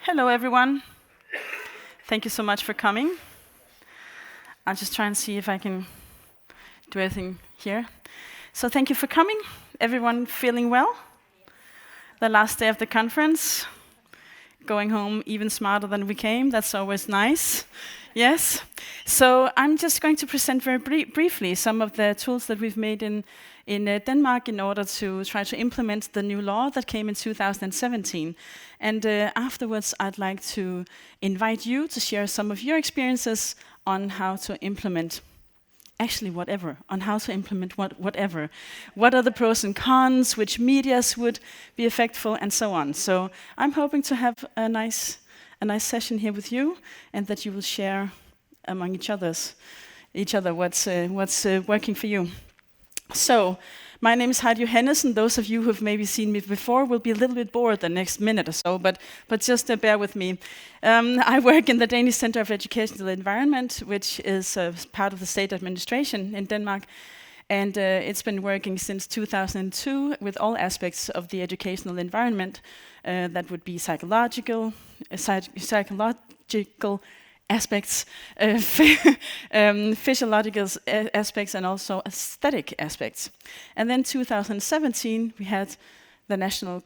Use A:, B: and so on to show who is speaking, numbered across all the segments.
A: Hello, everyone. Thank you so much for coming. I'll just try and see if I can do anything here. So thank you for coming. Everyone feeling well? The last day of the conference. Going home even smarter than we came. That's always nice. Yes. So I'm just going to present very briefly some of the tools that we've made in Denmark in order to try to implement the new law that came in 2017. And afterwards, I'd like to invite you to share some of your experiences on how to implement whatever. What are the pros and cons, which medias would be effectful, and so on. So I'm hoping to have a nice session here with you, and that you will share among each other what's working for you. So, my name is Heidi Johannesen. Those of you who have maybe seen me before will be a little bit bored the next minute or so, but just bear with me. I work in the Danish Center of Educational Environment, which is part of the state administration in Denmark, and it's been working since 2002 with all aspects of the educational environment. That would be psychological aspects, physiological aspects, and also aesthetic aspects. And then 2017, we had the National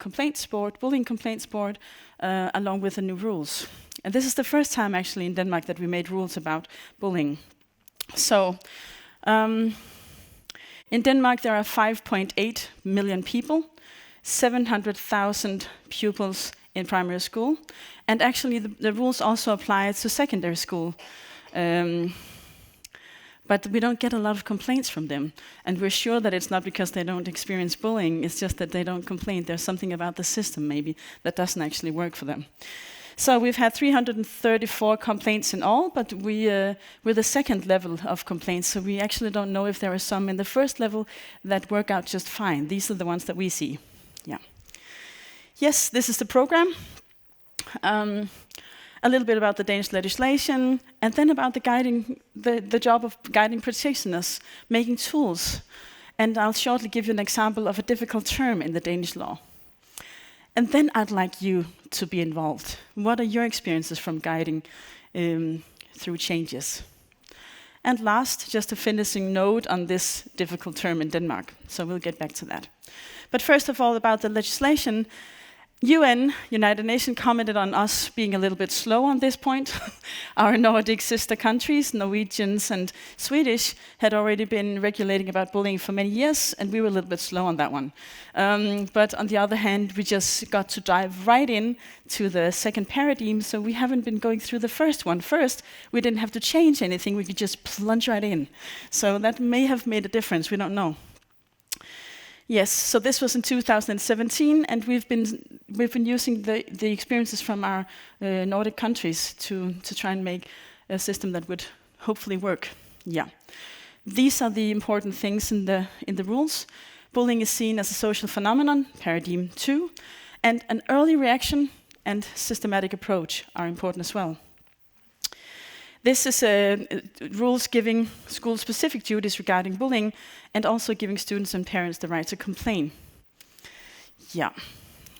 A: Bullying Complaints Board, along with the new rules. And this is the first time actually in Denmark that we made rules about bullying. So, in Denmark there are 5.8 million people, 700,000 pupils in primary school, and actually the rules also apply to secondary school. But we don't get a lot of complaints from them, and we're sure that it's not because they don't experience bullying, it's just that they don't complain. There's something about the system maybe that doesn't actually work for them. So we've had 334 complaints in all, but we're the second level of complaints, so we actually don't know if there are some in the first level that work out just fine. These are the ones that we see. Yeah. Yes, this is the program. A little bit about the Danish legislation, and then about the job of guiding practitioners, making tools. And I'll shortly give you an example of a difficult term in the Danish law. And then I'd like you to be involved. What are your experiences from guiding through changes? And last, just a finishing note on this difficult term in Denmark. So we'll get back to that. But first of all, about the legislation. United Nations, commented on us being a little bit slow on this point. Our Nordic sister countries, Norwegians and Swedish, had already been regulating about bullying for many years, and we were a little bit slow on that one. But on the other hand, we just got to dive right in to the second paradigm, so we haven't been going through the first one. First, we didn't have to change anything, we could just plunge right in. So that may have made a difference, we don't know. Yes, so this was in 2017, and we've been using the experiences from our Nordic countries to try and make a system that would hopefully work. Yeah, these are the important things in the rules. Bullying is seen as a social phenomenon, paradigm 2, and an early reaction and systematic approach are important as well. This is rules giving school-specific duties regarding bullying, and also giving students and parents the right to complain. Yeah.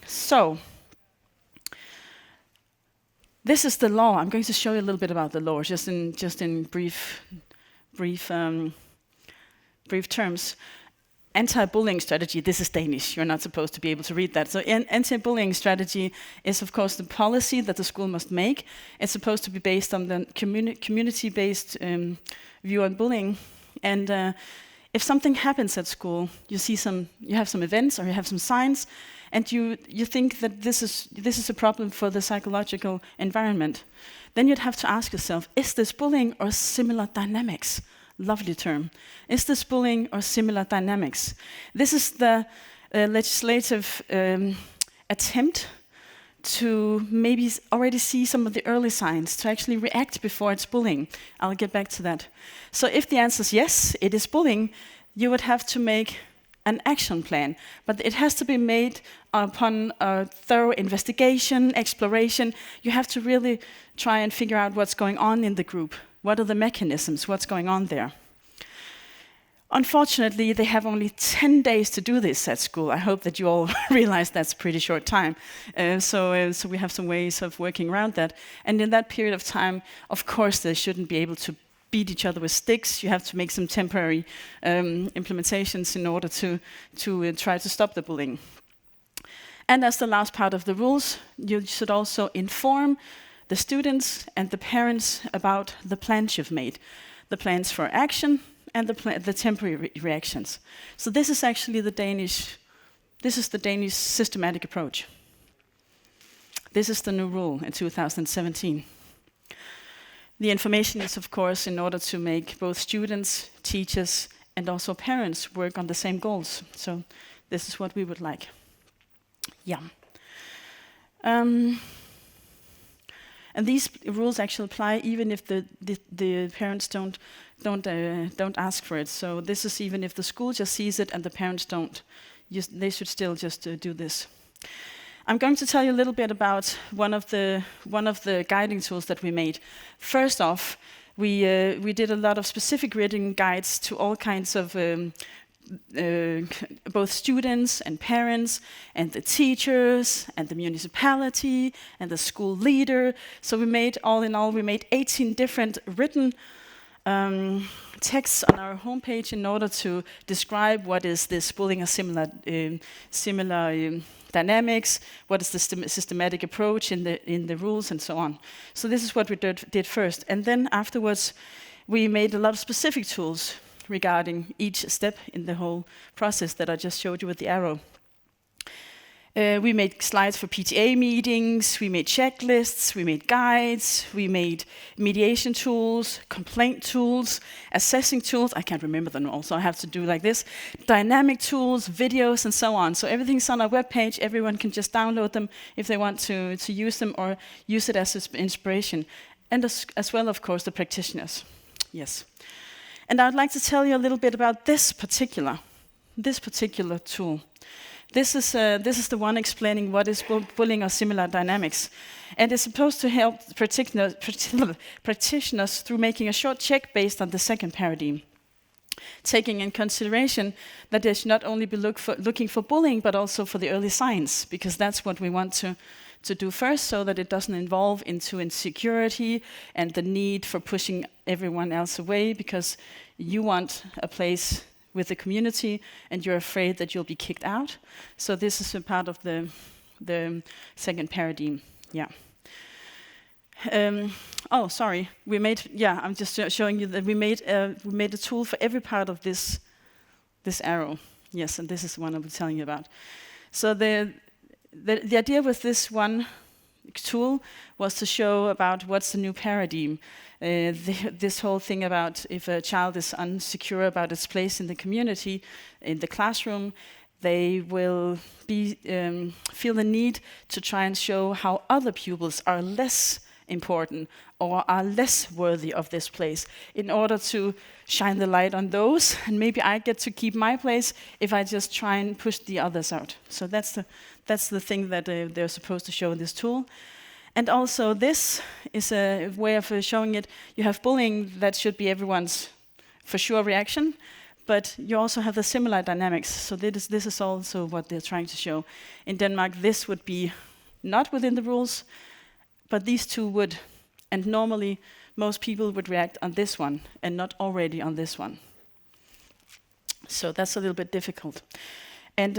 A: So, this is the law. I'm going to show you a little bit about the law, just in brief terms. Anti-bullying strategy, this is Danish, you're not supposed to be able to read that. So anti-bullying strategy is of course the policy that the school must make. It's supposed to be based on the community-based view on bullying. And if something happens at school, you have some events or you have some signs, and you think that this is a problem for the psychological environment, then you'd have to ask yourself, is this bullying or similar dynamics? Lovely term. Is this bullying or similar dynamics? This is the legislative attempt to maybe already see some of the early signs, to actually react before it's bullying. I'll get back to that. So if the answer is yes, it is bullying, you would have to make an action plan, but it has to be made upon a thorough investigation, exploration. You have to really try and figure out what's going on in the group. What are the mechanisms? What's going on there? Unfortunately, they have only 10 days to do this at school. I hope that you all realize that's a pretty short time. So we have some ways of working around that. And in that period of time, of course, they shouldn't be able to beat each other with sticks. You have to make some temporary implementations in order to try to stop the bullying. And as the last part of the rules, you should also inform the students and the parents about the plans you've made, the plans for action, and the temporary reactions. So this is actually the Danish systematic approach. This is the new rule in 2017. The information is, of course, in order to make both students, teachers, and also parents work on the same goals. So this is what we would like. Yeah. And these rules actually apply even if the parents don't ask for it. So this is even if the school just sees it and the parents don't. They should still just do this. I'm going to tell you a little bit about one of the guiding tools that we made. First off, we did a lot of specific reading guides to all kinds of both students and parents and the teachers and the municipality and the school leader. So we made, all in all, 18 different written texts on our homepage in order to describe what is this bullying or similar dynamics, what is the systematic approach in the rules, and so on. So this is what we did first. And then afterwards, we made a lot of specific tools regarding each step in the whole process that I just showed you with the arrow. We made slides for PTA meetings, we made checklists, we made guides, we made mediation tools, complaint tools, assessing tools, I can't remember them all, so I have to do like this, dynamic tools, videos, and so on. So everything's on our webpage, everyone can just download them if they want to use them or use it as inspiration. And as well, of course, the practitioners. Yes. And I'd like to tell you a little bit about this particular tool. This is the one explaining what is bullying or similar dynamics. And it's supposed to help practitioners through making a short check based on the second paradigm, taking in consideration that they should not only be looking for bullying, but also for the early signs, because that's what we want to do first, so that it doesn't evolve into insecurity and the need for pushing everyone else away, because you want a place with the community and you're afraid that you'll be kicked out. So this is a part of the second paradigm. Yeah. Oh, sorry. I'm just showing you that we made a tool for every part of this arrow. Yes, and this is the one I was telling you about. So the idea with this one tool was to show about what's the new paradigm. This whole thing about if a child is unsecure about its place in the community, in the classroom, they will feel the need to try and show how other pupils are less important or are less worthy of this place in order to shine the light on those, and maybe I get to keep my place if I just try and push the others out. So that's the thing that they're supposed to show in this tool. And also this is a way of showing it. You have bullying that should be everyone's for sure reaction, but you also have the similar dynamics. So this is also what they're trying to show. In Denmark, this would be not within the rules, but these two would. And normally, most people would react on this one and not already on this one. So that's a little bit difficult. And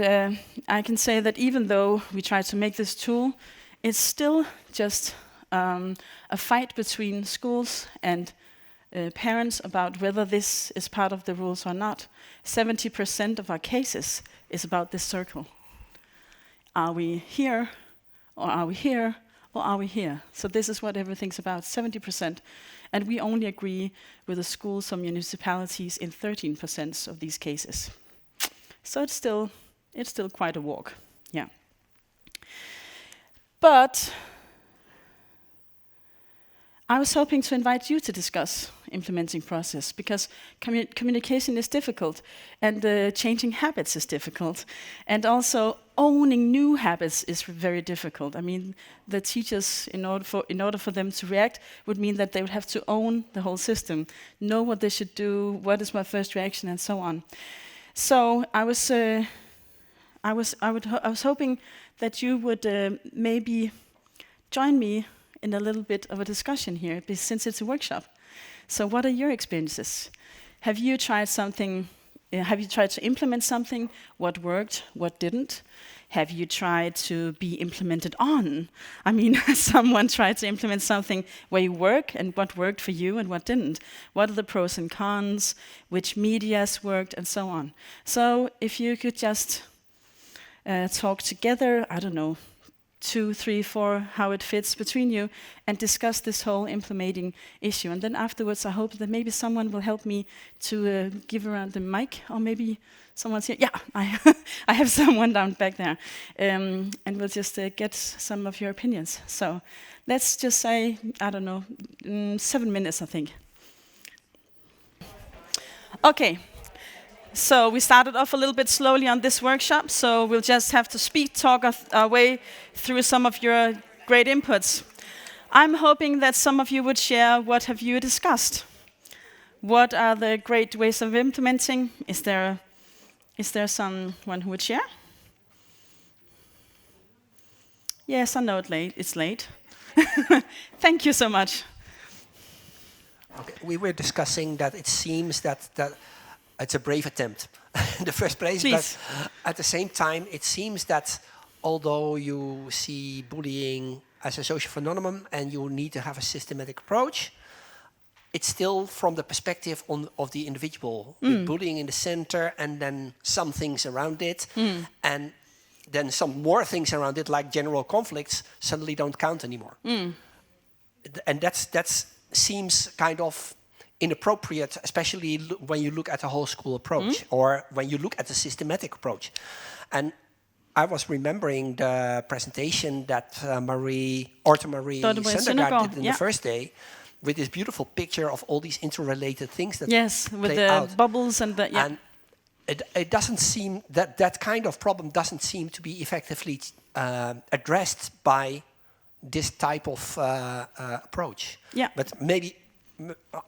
A: I can say that even though we try to make this tool, it's still just a fight between schools and parents about whether this is part of the rules or not. 70% of our cases is about this circle. Are we here, or are we here, or are we here? So this is what everything's about, 70%. And we only agree with the schools or municipalities in 13% of these cases. So it's still quite a walk, yeah. But I was hoping to invite you to discuss implementing process, because communication is difficult, and changing habits is difficult. And also, owning new habits is very difficult. I mean, the teachers, in order for them to react, would mean that they would have to own the whole system, know what they should do, what is my first reaction, and so on. So I was hoping that you would maybe join me in a little bit of a discussion here, since it's a workshop. So what are your experiences? Have you tried something? Have you tried to implement something? What worked? What didn't? Have you tried to be implemented on? I mean, someone tried to implement something where you work, and what worked for you and what didn't? What are the pros and cons? Which medias worked, and so on. So if you could just talk together, I don't know, 2, 3, 4, how it fits between you, and discuss this whole implementing issue. And then afterwards, I hope that maybe someone will help me to give around the mic, or maybe someone's here. Yeah, I have someone down back there. And we'll just get some of your opinions. So let's just say, I don't know, 7 minutes, I think. Okay. So we started off a little bit slowly on this workshop, so we'll just have to talk our way through some of your great inputs. I'm hoping that some of you would share what have you discussed. What are the great ways of implementing? Is there someone who would share? Yes, I know it's late. Thank you so much.
B: Okay. We were discussing that it seems that it's a brave attempt in the first place,
A: Please.
B: But at the same time, it seems that although you see bullying as a social phenomenon and you need to have a systematic approach, it's still from the perspective of the individual. With bullying in the center, and then some things around it, and then some more things around it, like general conflicts, suddenly don't count anymore. And that seems kind of inappropriate, especially when you look at the whole school approach, or when you look at the systematic approach. And I was remembering the presentation that Marie Sundergaard did in the first day, with this beautiful picture of all these interrelated things that
A: with the
B: out.
A: Bubbles and the
B: And it doesn't seem that kind of problem doesn't seem to be effectively addressed by this type of approach.
A: Yeah.
B: But maybe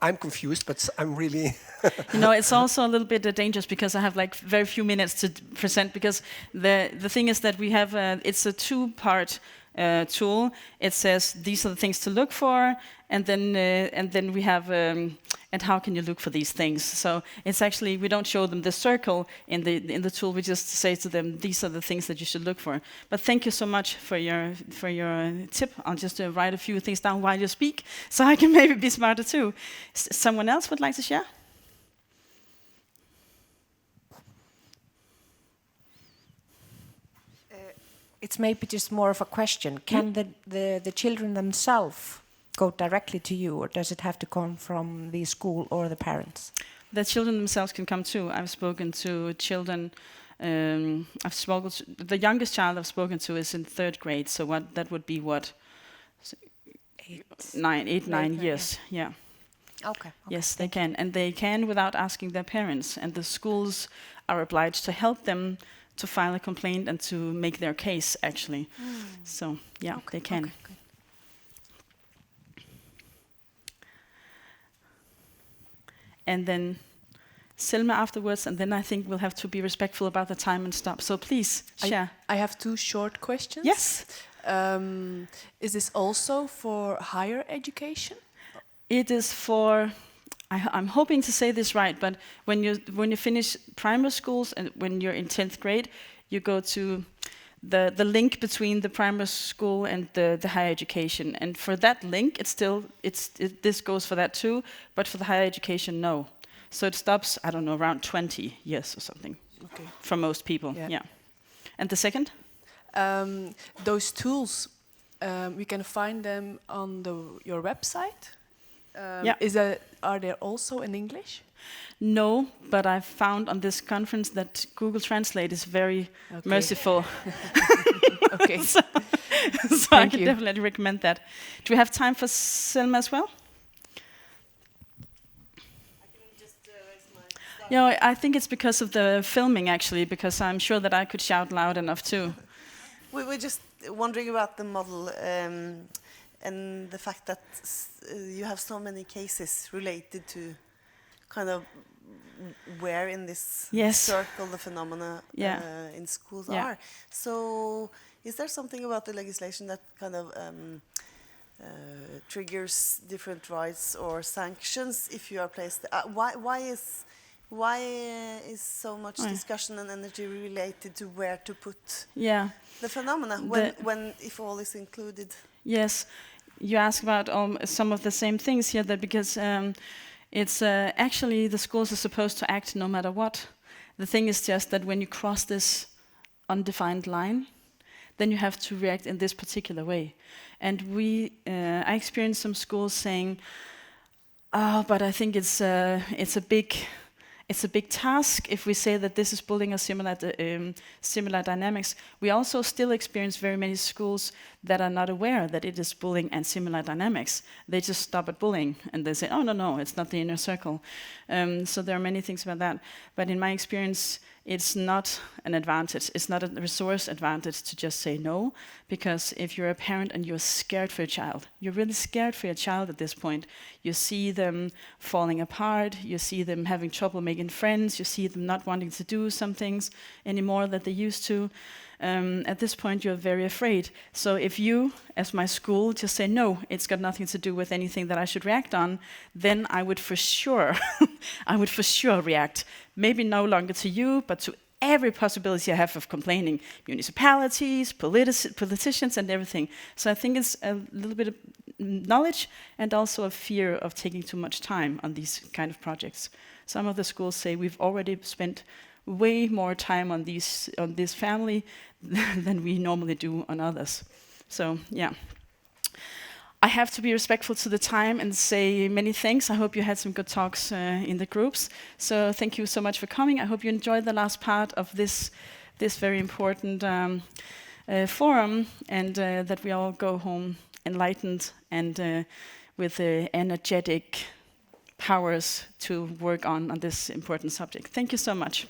B: I'm confused, but I'm really...
A: It's also a little bit dangerous, because I have like very few minutes to present, because the thing is that we have, it's a 2-part tool. It says these are the things to look for, and then we have, and how can you look for these things? So it's actually, we don't show them the circle in the tool. We just say to them, these are the things that you should look for. But thank you so much for your tip. I'll just write a few things down while you speak, so I can maybe be smarter too. Someone else would like to share?
C: It's maybe just more of a question. Can the children themselves go directly to you, or does it have to come from the school or the parents?
A: The children themselves can come too. I've spoken to children. The youngest child I've spoken to is in 3rd grade. So that would be what? 8, 9 years. Yeah.
C: Okay.
A: Yes, they can, and they can without asking their parents. And the schools are obliged to help them to file a complaint and to make their case, actually. So, yeah, they can.
C: Okay, good.
A: And then Selma afterwards, and then I think we'll have to be respectful about the time and stop. So please, share.
D: I have 2 short questions.
A: Yes.
D: Is this also for higher education?
A: It is for... I'm hoping to say this right, but when you finish primary schools and when you're in 10th grade, you go to the link between the primary school and the higher education. And for that link, this goes for that too, but for the higher education, no. So it stops, I don't know, around 20 years or something.
D: Okay.
A: For most people, yeah. And the second?
D: Those tools, we can find them on your website. Are they also in English?
A: No, but I've found on this conference that Google Translate is very merciful.
D: Okay.
A: so I can definitely recommend that. Do we have time for Selma as well?
E: I can just raise my
A: You know, I think it's because of the filming, actually, because I'm sure that I could shout loud enough too.
E: We were just wondering about the model and the fact that you have so many cases related to kind of where in this circle the phenomena in schools are. So is there something about the legislation that kind of triggers different rights or sanctions if you are placed? Why is so much discussion and energy related to where to put the phenomena when if all is included?
A: Yes, you ask about some of the same things here, that because it's actually the schools are supposed to act no matter what. The thing is just that when you cross this undefined line, then you have to react in this particular way. And I experienced some schools saying, "Oh, but I think it's a big task if we say that this is bullying or similar dynamics." We also still experience very many schools that are not aware that it is bullying and similar dynamics. They just stop at bullying and they say, "Oh, no, it's not the inner circle." So there are many things about that. But in my experience, it's not an advantage. It's not a resource advantage to just say no, because if you're a parent and you're scared for your child, you're really scared for your child at this point. You see them falling apart, you see them having trouble making friends, you see them not wanting to do some things anymore that they used to. At this point, you're very afraid. So if you, as my school, just say, "No, it's got nothing to do with anything that I should react on," then I would for sure, react. Maybe no longer to you, but to every possibility I have of complaining. Municipalities, politicians, and everything. So I think it's a little bit of knowledge and also a fear of taking too much time on these kind of projects. Some of the schools say we've already spent way more time on this family than we normally do on others. So yeah, I have to be respectful to the time and say many thanks. I hope you had some good talks in the groups. So thank you so much for coming. I hope you enjoyed the last part of this very important forum, and that we all go home enlightened and with energetic powers to work on this important subject. Thank you so much.